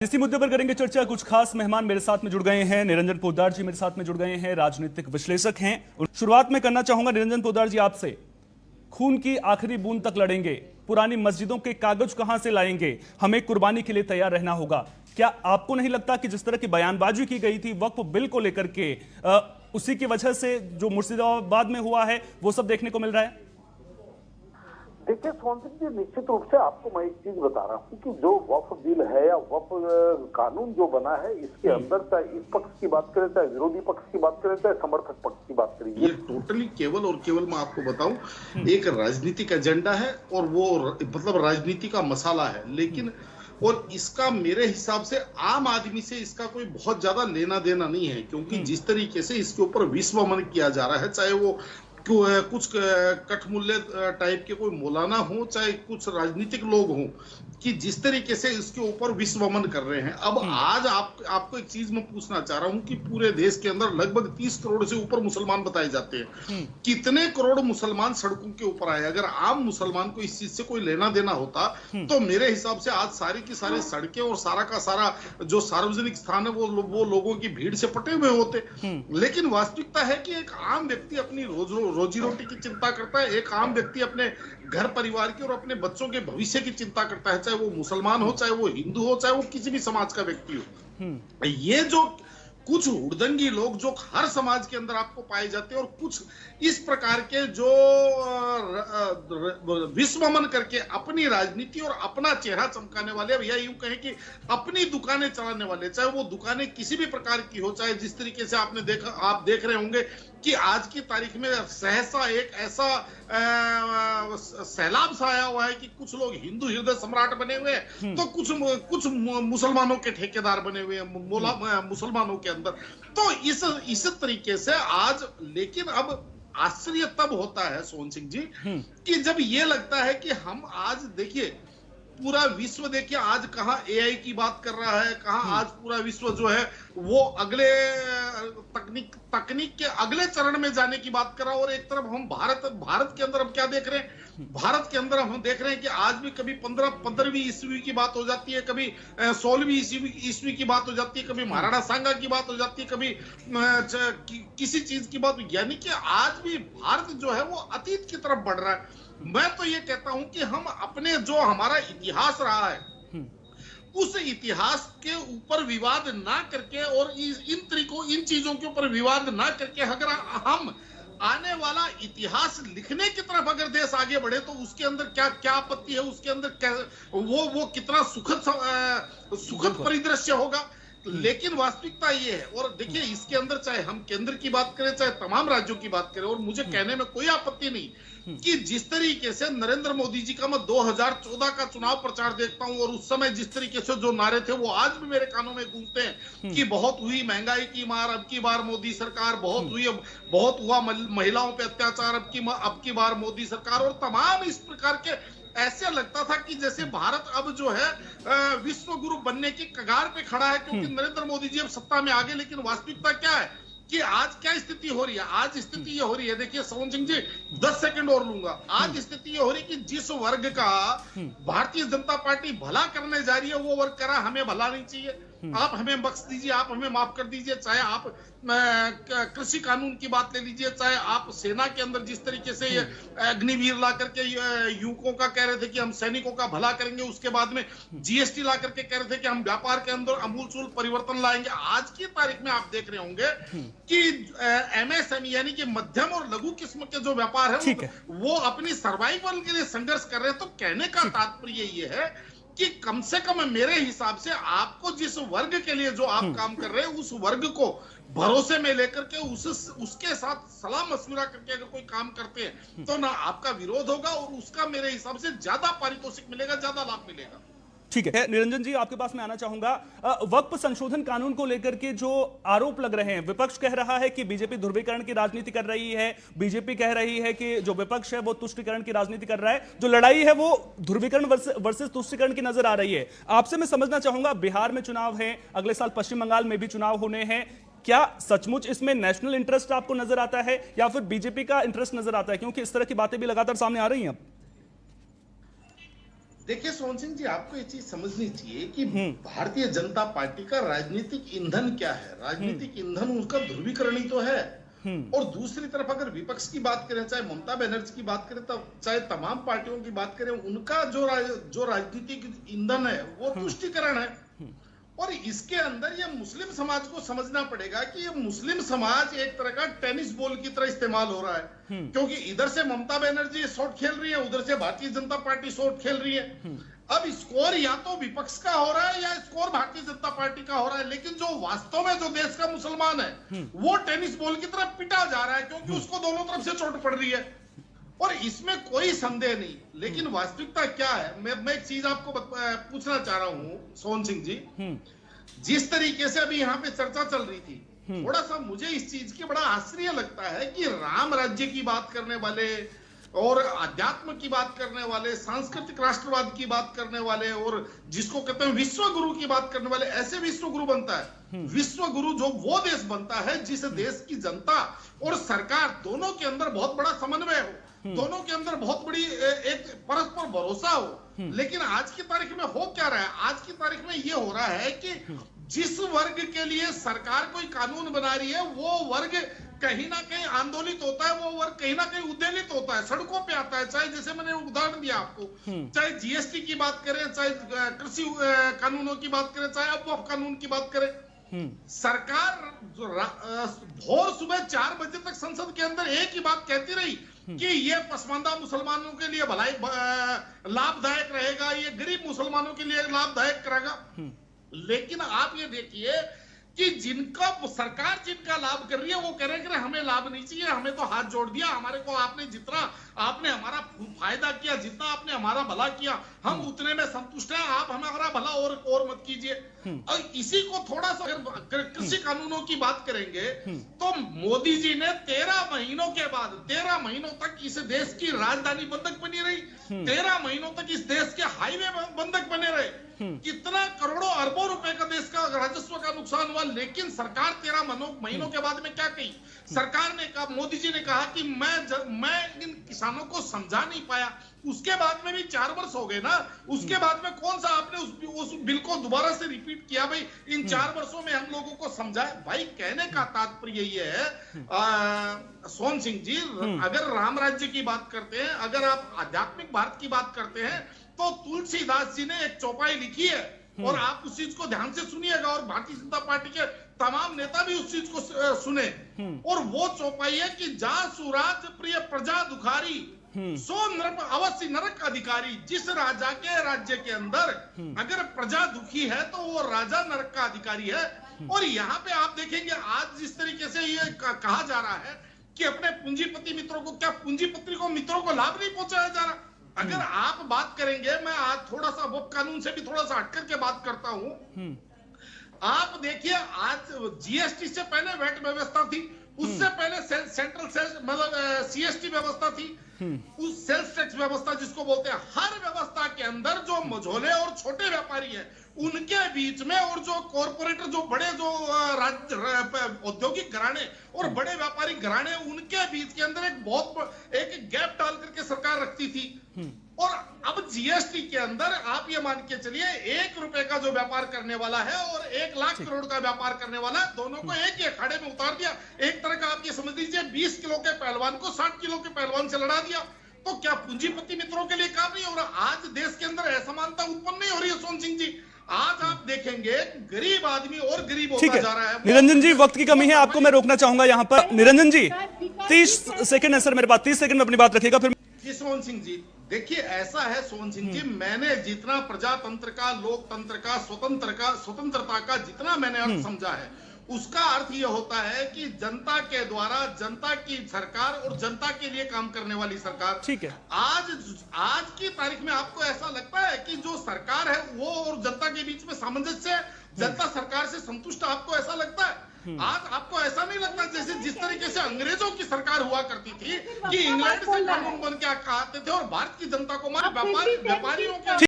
इसी मुद्दे पर करेंगे चर्चा। कुछ खास मेहमान मेरे साथ में जुड़ गए हैं। निरंजन पोद्दार जी मेरे साथ में जुड़ गए हैं, राजनीतिक विश्लेषक हैं। शुरुआत में करना चाहूंगा निरंजन पोद्दार जी आपसे, खून की आखिरी बूंद तक लड़ेंगे, पुरानी मस्जिदों के कागज कहां से लाएंगे, हमें कुर्बानी के लिए तैयार रहना होगा। क्या आपको नहीं लगता कि जिस तरह की बयानबाजी की गई थी वक्फ बिल को लेकर के, उसी की वजह से जो मुर्शिदाबाद में हुआ है वो सब देखने को मिल रहा है? देखिए सोहन सिंह जी, निश्चित रूप से आपको मैं एक चीज बता रहा हूँ कि जो वक्फ बिल है या वक्फ कानून जो बना है, इसके अंदर चाहे इस पक्ष की बात करें, चाहे विरोधी पक्ष की बात करें, चाहे समर्थक पक्ष की बात करें, ये टोटली केवल और केवल मैं आपको बताऊं एक राजनीतिक एजेंडा है और वो मतलब राजनीति का मसाला है। लेकिन और इसका मेरे हिसाब से आम आदमी से इसका कोई बहुत ज्यादा लेना देना नहीं है, क्योंकि जिस तरीके से इसके ऊपर विश्वमन किया जा रहा है, चाहे वो कुछ कठमुल्ले टाइप के कोई मौलाना हो, चाहे कुछ राजनीतिक लोग हों, कि जिस तरीके से इसके ऊपर विश्वमन कर रहे हैं। अब आज आपको एक चीज मैं पूछना चाह रहा हूं कि पूरे देश के अंदर लगभग 30 करोड़ से ऊपर मुसलमान बताए जाते हैं। कितने करोड़ मुसलमान सड़कों के ऊपर आए? अगर आम मुसलमान को इस चीज से कोई लेना देना होता तो मेरे हिसाब से आज सारी की सारी सड़कें और सारा का सारा जो सार्वजनिक स्थान है वो लोगों की भीड़ से पटे हुए होते। लेकिन वास्तविकता है कि एक आम व्यक्ति अपनी रोजी रोटी की चिंता करता है, एक आम व्यक्ति अपने घर परिवार की और अपने बच्चों के भविष्य की चिंता करता है, चाहे वो मुसलमान हो, चाहे वो हिंदू हो, चाहे वो किसी भी समाज का व्यक्ति हो। ये जो कुछ हुड़दंगी लोग जो हर समाज के अंदर आपको पाए जाते हैं और कुछ इस प्रकार के जो विश्वमन करके अपनी राजनीति और अपना चेहरा चमकाने वाले, या यूं कहें कि अपनी दुकानें चलाने वाले, चाहे वो दुकानें किसी भी प्रकार की हो, चाहे जिस तरीके से आप देख रहे होंगे कि आज की तारीख में सहसा एक ऐसा सैलाब सा आया हुआ है कि कुछ लोग हिंदू हृदय सम्राट बने हुए हैं तो कुछ मुसलमानों के ठेकेदार बने हुए हैं मुसलमानों के अंदर। तो इस तरीके से आज, लेकिन अब आश्चर्य तब होता है सोहन सिंह जी कि जब ये लगता है कि हम आज देखिए पूरा विश्व देखिए आज कहां एआई की बात कर रहा है, कहां आज पूरा विश्व जो है वो अगले तकनीक के अगले चरण में जाने की बात कर रहा है। और एक तरफ हम भारत के अंदर हम क्या देख रहे हैं? भारत के अंदर हम देख रहे हैं कि आज भी कभी 15वीं ईस्वी की बात हो जाती है, कभी 16वीं ईस्वी की बात हो जाती है, कभी महाराणा सांगा की बात हो जाती है, कभी किसी चीज की बात, यानी कि आज भी भारत जो है वो अतीत की तरफ बढ़ रहा है। मैं तो ये कहता हूं कि हम अपने जो हमारा इतिहास रहा है उस इतिहास के ऊपर विवाद ना करके और इन चीजों के ऊपर विवाद ना करके अगर हम आने वाला इतिहास लिखने की तरफ अगर देश आगे बढ़े तो उसके अंदर क्या आपत्ति है? उसके अंदर वो कितना सुखद परिदृश्य होगा। लेकिन वास्तविकता ये है, और देखिए इसके अंदर चाहे हम केंद्र की बात करें चाहे तमाम राज्यों की बात करें, और मुझे कहने में कोई आपत्ति नहीं कि जिस तरीके से नरेंद्र मोदी जी का मैं 2014 का चुनाव प्रचार देखता हूं और उस समय जिस तरीके से जो नारे थे वो आज भी मेरे कानों में गूंजते हैं कि बहुत हुई महंगाई की मार, अब की बार मोदी सरकार, बहुत हुआ महिलाओं पे अत्याचार, अब की बार मोदी सरकार, और तमाम इस प्रकार के ऐसे लगता था कि जैसे भारत अब जो है विश्व गुरु बनने की कगार पे खड़ा है, क्योंकि नरेंद्र मोदी जी अब सत्ता में आ गए। लेकिन वास्तविकता क्या है कि आज क्या स्थिति हो रही है? आज स्थिति ये हो रही है, देखिए सोहन सिंह जी 10 सेकंड और लूंगा। आज स्थिति ये हो रही है कि जिस वर्ग का भारतीय जनता पार्टी भला करने जा रही है वो वर्ग करा हमें भला नहीं चाहिए, आप हमें बख्श दीजिए, आप हमें माफ कर दीजिए। चाहे आप कृषि कानून की बात ले लीजिए, चाहे आप सेना के अंदर जिस तरीके से ये अग्निवीर ला करके युवकों का कह रहे थे कि हम सैनिकों का भला करेंगे, उसके बाद में जीएसटी ला करके कह रहे थे कि हम व्यापार के अंदर अमूलचूल परिवर्तन लाएंगे। आज की तारीख में आप देख रहे होंगे कि एमएसएमई यानी कि मध्यम और लघु किस्म के जो व्यापार है वो अपनी सर्वाइवल के लिए संघर्ष कर रहे हैं। तो कहने का तात्पर्य ये है कि कम से कम मेरे हिसाब से आपको जिस वर्ग के लिए जो आप काम कर रहे हैं उस वर्ग को भरोसे में लेकर के उसके साथ सलाह मशविरा करके अगर कोई काम करते हैं तो ना आपका विरोध होगा और उसका मेरे हिसाब से ज्यादा पारितोषिक मिलेगा, ज्यादा लाभ मिलेगा। ठीक है निरंजन जी, आपके पास मैं आना चाहूंगा। वक्फ संशोधन कानून को लेकर के जो आरोप लग रहे हैं, विपक्ष कह रहा है कि बीजेपी ध्रुवीकरण की राजनीति कर रही है, बीजेपी कह रही है कि जो विपक्ष है वो तुष्टीकरण की राजनीति कर रहा है, जो लड़ाई है वो ध्रुवीकरण वर्सेस तुष्टीकरण की नजर आ रही है। आपसे मैं समझना चाहूंगा, बिहार में चुनाव है, अगले साल पश्चिम बंगाल में भी चुनाव होने हैं, क्या सचमुच इसमें नेशनल इंटरेस्ट आपको नजर आता है या फिर बीजेपी का इंटरेस्ट नजर आता है? क्योंकि इस तरह की बातें भी लगातार सामने आ रही हैं। अब देखिए सोहन सिंह जी, आपको ये चीज समझनी चाहिए कि भारतीय जनता पार्टी का राजनीतिक ईंधन क्या है। राजनीतिक ईंधन उसका ध्रुवीकरण ही तो है। और दूसरी तरफ अगर विपक्ष की बात करें, चाहे ममता बनर्जी की बात करें, तब चाहे तमाम पार्टियों की बात करें, उनका जो राजनीतिक ईंधन है वो तुष्टीकरण है। और इसके अंदर ये मुस्लिम समाज को समझना पड़ेगा कि ये मुस्लिम समाज एक तरह का टेनिस बॉल की तरह इस्तेमाल हो रहा है, क्योंकि इधर से ममता बनर्जी शॉट खेल रही है, उधर से भारतीय जनता पार्टी शॉट खेल रही है। अब स्कोर या तो विपक्ष का हो रहा है या स्कोर भारतीय जनता पार्टी का हो रहा है, लेकिन जो वास्तव में जो देश का मुसलमान है वो टेनिस बॉल की तरह पिटा जा रहा है, क्योंकि उसको दोनों तरफ से चोट पड़ रही है। और इसमें कोई संदेह नहीं, लेकिन वास्तविकता क्या है, मैं एक चीज आपको पूछना चाह रहा हूं सोहन सिंह जी। जिस तरीके से अभी यहाँ पे चर्चा चल रही थी, थोड़ा सा मुझे इस चीज की बड़ा आश्चर्य लगता है कि राम राज्य की बात करने वाले और अध्यात्म की बात करने वाले, सांस्कृतिक राष्ट्रवाद की बात करने वाले, और जिसको कहते हैं विश्व गुरु की बात करने वाले, ऐसे विश्व गुरु बनता है। विश्व गुरु जो वो देश बनता है जिस देश की जनता और सरकार दोनों के अंदर बहुत बड़ा समन्वय हो, दोनों के अंदर बहुत बड़ी एक परस्पर भरोसा हो। लेकिन आज की तारीख में हो क्या रहा है? आज की तारीख में ये हो रहा है कि जिस वर्ग के लिए सरकार कोई कानून बना रही है, वो वर्ग कहीं ना कहीं आंदोलित होता है, वो वर्ग कहीं ना कहीं उद्वेलित होता है, सड़कों पे आता है। चाहे जैसे मैंने उदाहरण दिया आपको, चाहे जीएसटी की बात करें, चाहे कृषि कानूनों की बात करें, चाहे वक्फ कानून की बात करें। सरकार भोर सुबह 4 बजे तक संसद के अंदर एक ही बात कहती रही कि ये पसमानदा मुसलमानों के लिए भलाई लाभदायक रहेगा, ये गरीब मुसलमानों के लिए लाभदायक करेगा। लेकिन आप ये देखिए कि जिनका सरकार जिनका लाभ कर रही है, वो कह रहे हैं कि हमें लाभ नहीं चाहिए, हमें तो हाथ जोड़ दिया, हमारे को आपने जितना आपने हमारा फायदा किया, जितना आपने हमारा भला किया, हम उतने में संतुष्ट हैं, आप हमारा भला और मत कीजिए। और इसी को थोड़ा सा अगर कृषि कानूनों की बात करेंगे, तो मोदी जी ने 13 महीनों के बाद 13 महीनों तक इस देश की राजधानी बंधक बनी रही, 13 महीनों तक इस देश के हाईवे बंधक बने रहे। कितना करोड़ों अरबों रुपए का देश का राजस्व का नुकसान हुआ। लेकिन सरकार 13 महीनों के बाद में क्या कही? सरकार ने कहा, मोदी जी ने कहा कि मैं इन किसानों को समझा नहीं पाया। उसके बाद में भी 4 वर्ष हो गए ना, उसके बाद में कौन सा आपने उस बिल को दोबारा से रिपीट किया? भाई इन 4 वर्षों में हम लोगों को समझाए। भाई कहने का तात्पर्य ये है सोहन सिंह जी, अगर राम राज्य की बात करते हैं, अगर आप आध्यात्मिक भारत की बात करते हैं, तो तुलसीदास जी ने एक चौपाई लिखी है, और आप उस चीज को ध्यान से सुनिएगा, और भारतीय जनता पार्टी के तमाम नेता भी उस चीज को सुने। और वो चौपाई है कि जा सुराज प्रिय प्रजा दुखारी, सो नृप अवश्य नरक अधिकारी। जिस राजा के राज्य के अंदर अगर प्रजा दुखी है, तो वो राजा नरक का अधिकारी है। और यहाँ पे आप देखेंगे आज जिस तरीके से ये कहा जा रहा है कि अपने पूंजीपति मित्रों को, क्या पूंजीपति को मित्रों को लाभ नहीं पहुंचाया जा रहा? अगर आप बात करेंगे, मैं आज थोड़ा सा वक्फ कानून से भी थोड़ा सा हटकर के बात करता हूं। आप देखिए, आज जीएसटी से पहले वैट व्यवस्था थी, उससे पहले सेंट्रल सेल्स मतलब सीएसटी व्यवस्था थी, उस सेल्स टैक्स व्यवस्था जिसको बोलते हैं। हर व्यवस्था के अंदर जो मझोले और छोटे व्यापारी हैं, उनके बीच में, और जो कॉर्पोरेटर, जो बड़े जो औद्योगिक घराने और बड़े व्यापारी घराने, उनके बीच के अंदर एक गैप डाल करके सरकार रखती थी। और अब जीएसटी के अंदर आप ये मान के चलिए, 1 रुपए का जो व्यापार करने वाला है और 1 लाख करोड़ का व्यापार करने वाला है, दोनों को एक ही अखाड़े में उतार दिया। एक तरह का आप ये समझ लीजिए, 20 किलो के पहलवान को 60 किलो के पहलवान से लड़ा दिया। तो क्या पूंजीपति मित्रों के लिए काम नहीं हो रहा? आज देश के अंदर असमानता उत्पन्न नहीं हो रही है सोहन सिंह जी। आज आप देखेंगे गरीब आदमी और गरीब होता जा रहा है। निरंजन जी, वक्त की कमी है, आपको मैं रोकना चाहूंगा यहाँ पर। निरंजन जी 30 सेकंड है सर मेरे पास, 30 सेकंड में अपनी बात रखिएगा फिर। जी सोहन सिंह जी, देखिए ऐसा है सोहन सिंह जी, मैंने जितना प्रजातंत्र का, लोकतंत्र का, स्वतंत्रता का जितना मैंने अर्थ समझा है, उसका अर्थ यह होता है कि जनता के द्वारा जनता की सरकार और जनता के लिए काम करने वाली सरकार। ठीक है। आज की तारीख में आपको ऐसा लगता है कि जो सरकार है वो और जनता के बीच में सामंजस्य है, जनता सरकार से संतुष्ट, आपको ऐसा लगता है? आज आपको ऐसा नहीं लगता जैसे जिस तरीके से अंग्रेजों की सरकार हुआ करती थी कि इंग्लैंड से कानून बन के आते थे और भारत की जनता को मारे व्यापारियों के